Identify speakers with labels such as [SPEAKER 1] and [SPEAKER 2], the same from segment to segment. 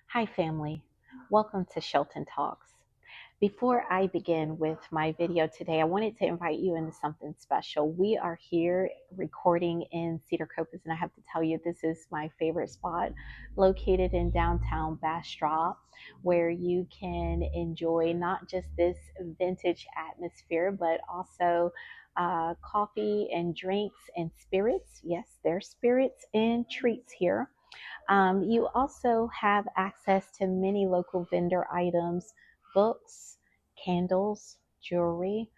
[SPEAKER 1] Hi, family. Welcome to Shelton Talks. Before I begin with my video today, I wanted to invite you into something special. We are here recording in Cedar Copus, and I have to tell you, this is my favorite spot located in downtown Bastrop, where you can enjoy not just this vintage atmosphere, but also coffee and drinks and spirits. Yes, there's spirits and treats here. You also have access to many local vendor items, books, candles, jewelry,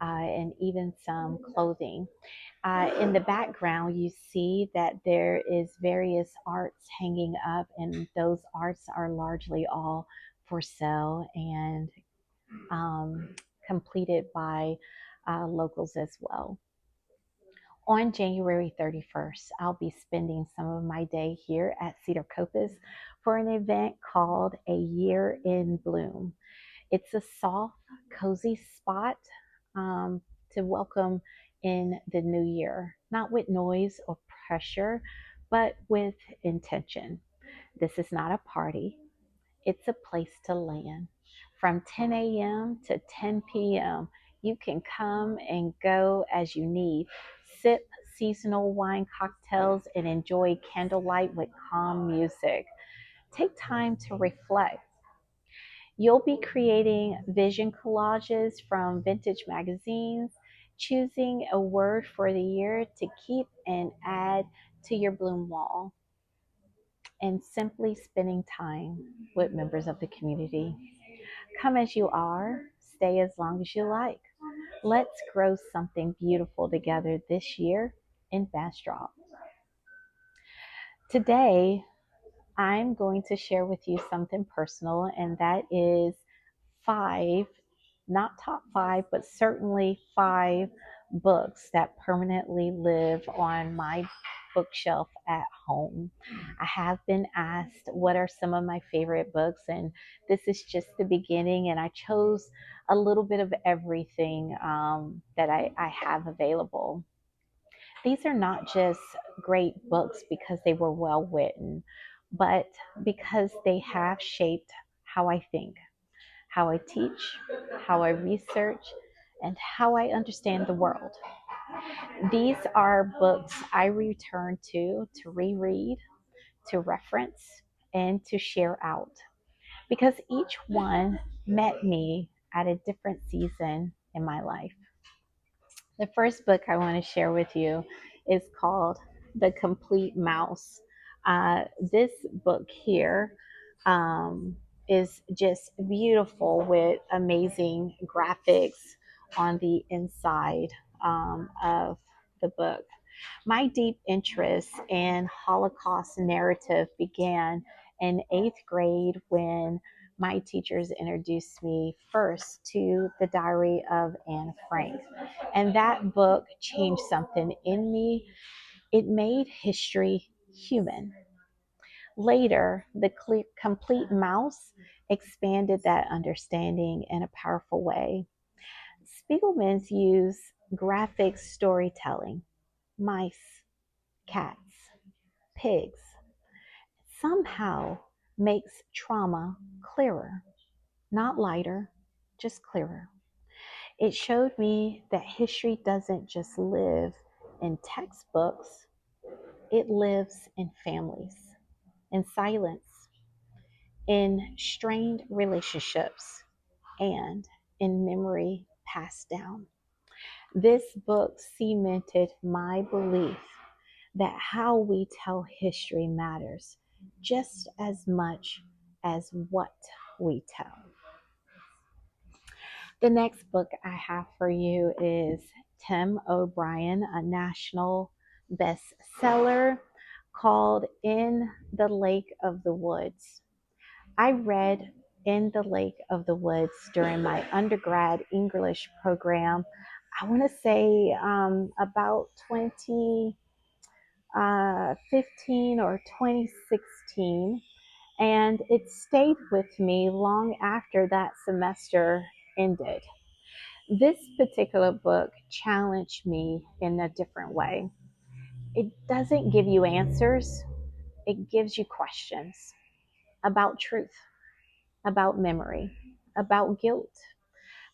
[SPEAKER 1] and even some clothing. In the background, you see that there is various arts hanging up, and those arts are largely all for sale and completed by locals as well. On January 31st, I'll be spending some of my day here at Cedar Copus for an event called A Year in Bloom. It's a soft, cozy spot to welcome in the new year, not with noise or pressure, but with intention. This is not a party, it's a place to land. From 10 a.m. to 10 p.m., you can come and go as you need. Sip seasonal wine cocktails and enjoy candlelight with calm music. Take time to reflect. You'll be creating vision collages from vintage magazines, choosing a word for the year to keep and add to your bloom wall, and simply spending time with members of the community. Come as you are, stay as long as you like. Let's grow something beautiful together this year in Bastrop. Today, I'm going to share with you something personal, and that is five, not top five, but certainly five books that permanently live on my bookshelf at home. I have been asked what are some of my favorite books, and this is just the beginning, and I chose a little bit of everything that I have available. These are not just great books because they were well written, but because they have shaped how I think, how I teach, how I research, and how I understand the world. These are books I return to reread, to reference, and to share out because each one met me at a different season in my life. The first book I want to share with you is called The Complete Mouse. This book here um, is just beautiful with amazing graphics on the inside of the book. My deep interest in Holocaust narrative began in eighth grade when my teachers introduced me first to the Diary of Anne Frank. And that book changed something in me. It made history human. Later, The Complete Mouse expanded that understanding in a powerful way. Spiegelman's use graphic storytelling, mice, cats, pigs, somehow makes trauma clearer, not lighter, just clearer. It showed me that history doesn't just live in textbooks, it lives in families, in silence, in strained relationships, and in memory passed down. This book cemented my belief that how we tell history matters just as much as what we tell. The next book I have for you is Tim O'Brien, a national bestseller called In the Lake of the Woods. I read In the Lake of the Woods during my undergrad English program. I want to say about 2015 or 2016. And it stayed with me long after that semester ended. This particular book challenged me in a different way. It doesn't give you answers, it gives you questions. about truth, about memory, about guilt,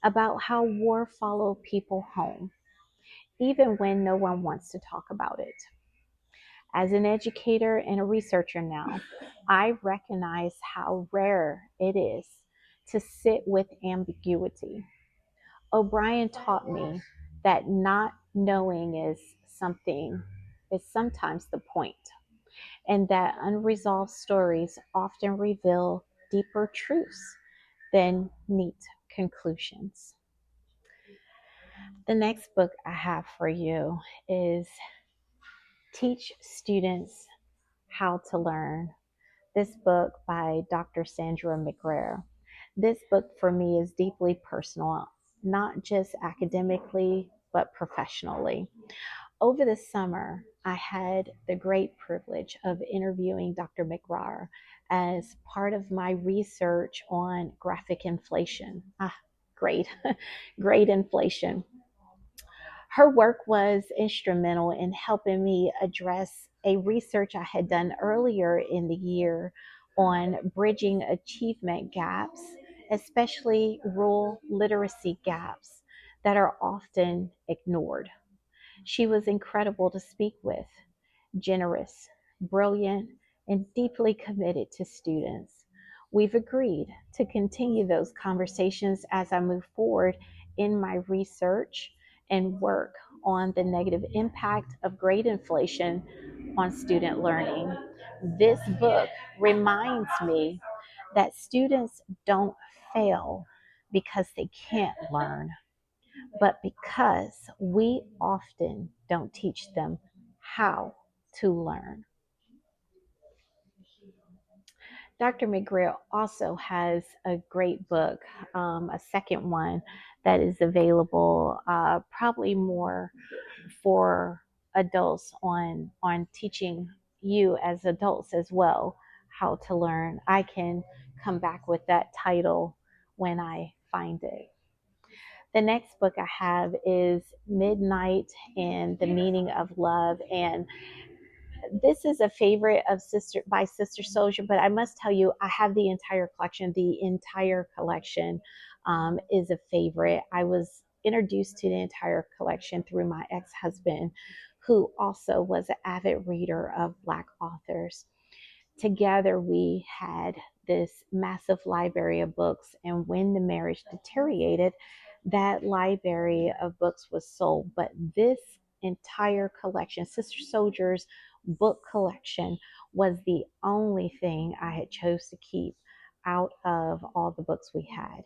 [SPEAKER 1] about how war followed people home, even when no one wants to talk about it. As an educator and a researcher now, I recognize how rare it is to sit with ambiguity. O'Brien taught me that not knowing is sometimes the point, and that unresolved stories often reveal deeper truths than neat conclusions. The next book I have for you is Teach Students How to Learn. This book by Dr. Saundra McGuire. This book for me is deeply personal, not just academically, but professionally. Over the summer, I had the great privilege of interviewing Dr. McGuire as part of my research on graphic inflation. Great, great inflation. Her work was instrumental in helping me address a research I had done earlier in the year on bridging achievement gaps, especially rural literacy gaps that are often ignored. She was incredible to speak with, generous, brilliant, and deeply committed to students. We've agreed to continue those conversations as I move forward in my research and work on the negative impact of grade inflation on student learning. This book reminds me that students don't fail because they can't learn, but because we often don't teach them how to learn. Dr. McGrail also has a great book, a second one that is available, probably more for adults on teaching you as adults as well how to learn. I can come back with that title when I find it. The next book I have is Midnight and the Meaning of Love. And this is a favorite of Sister Soldier, but I must tell you, I have the entire collection. The entire collection is a favorite. I was introduced to the entire collection through my ex-husband, who also was an avid reader of Black authors. Together, we had this massive library of books, and when the marriage deteriorated, that library of books was sold. But this entire collection, Sister Soldier's book collection, was the only thing I had chose to keep out of all the books we had.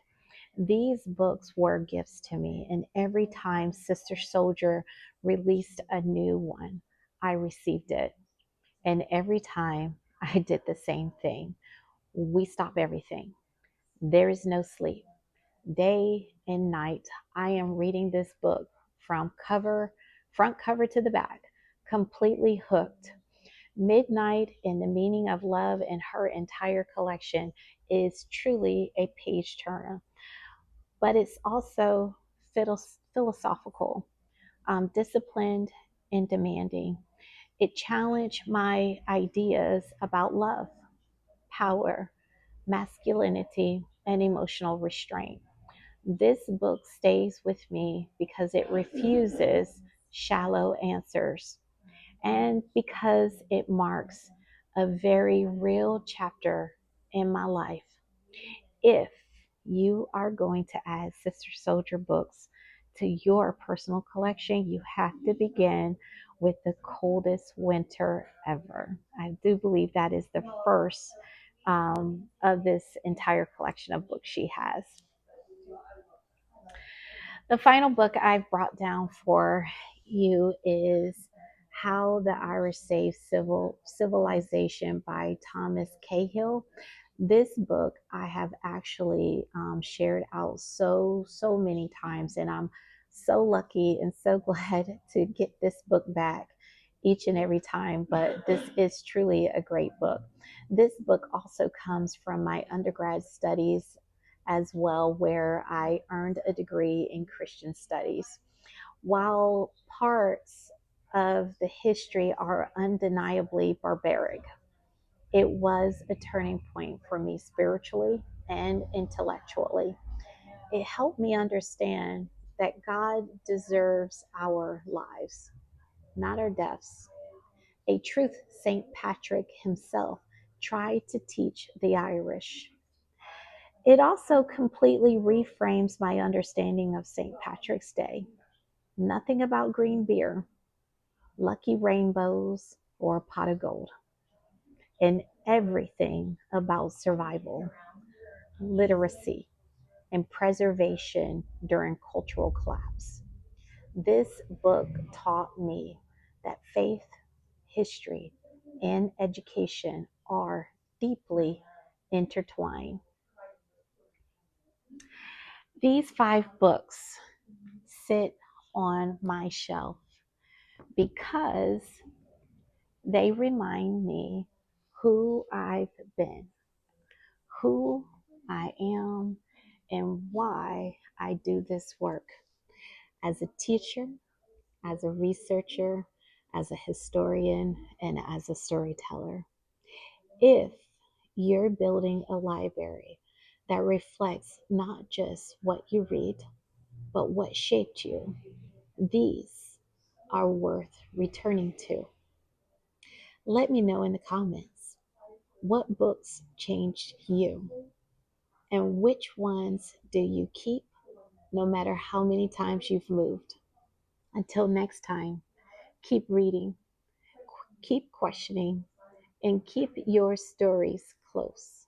[SPEAKER 1] These books were gifts to me, and every time Sister Soldier released a new one, I received it. And every time I did the same thing. We stop everything. There is no sleep. Day and night, I am reading this book from front cover to the back, completely hooked. Midnight and the Meaning of Love and her entire collection is truly a page turner, but it's also philosophical, disciplined, and demanding. It challenged my ideas about love, power, masculinity, and emotional restraint. This book stays with me because it refuses shallow answers and because it marks a very real chapter in my life. If you are going to add Sister Soldier books to your personal collection, you have to begin with The Coldest Winter Ever. I do believe that is the first of this entire collection of books she has. The final book I've brought down for you is How the Irish Saved Civilization by Thomas Cahill. This book I have actually shared out so many times, and I'm so lucky and so glad to get this book back each and every time. But this is truly a great book. This book also comes from my undergrad studies as well, where I earned a degree in Christian studies. While parts of the history are undeniably barbaric, It was a turning point for me spiritually and intellectually. It helped me understand that God deserves our lives, not our deaths. A truth St. Patrick himself tried to teach the Irish. It also completely reframes my understanding of St. Patrick's Day. Nothing about green beer, lucky rainbows, or a pot of gold, and everything about survival, literacy, and preservation during cultural collapse. This book taught me that faith, history, and education are deeply intertwined. These five books sit on my shelf because they remind me who I've been, who I am, and why I do this work as a teacher, as a researcher, as a historian, and as a storyteller. If you're building a library that reflects not just what you read, but what shaped you, these are worth returning to. Let me know in the comments what books changed you and which ones do you keep no matter how many times you've moved. Until next time, keep reading, keep questioning, and keep your stories close.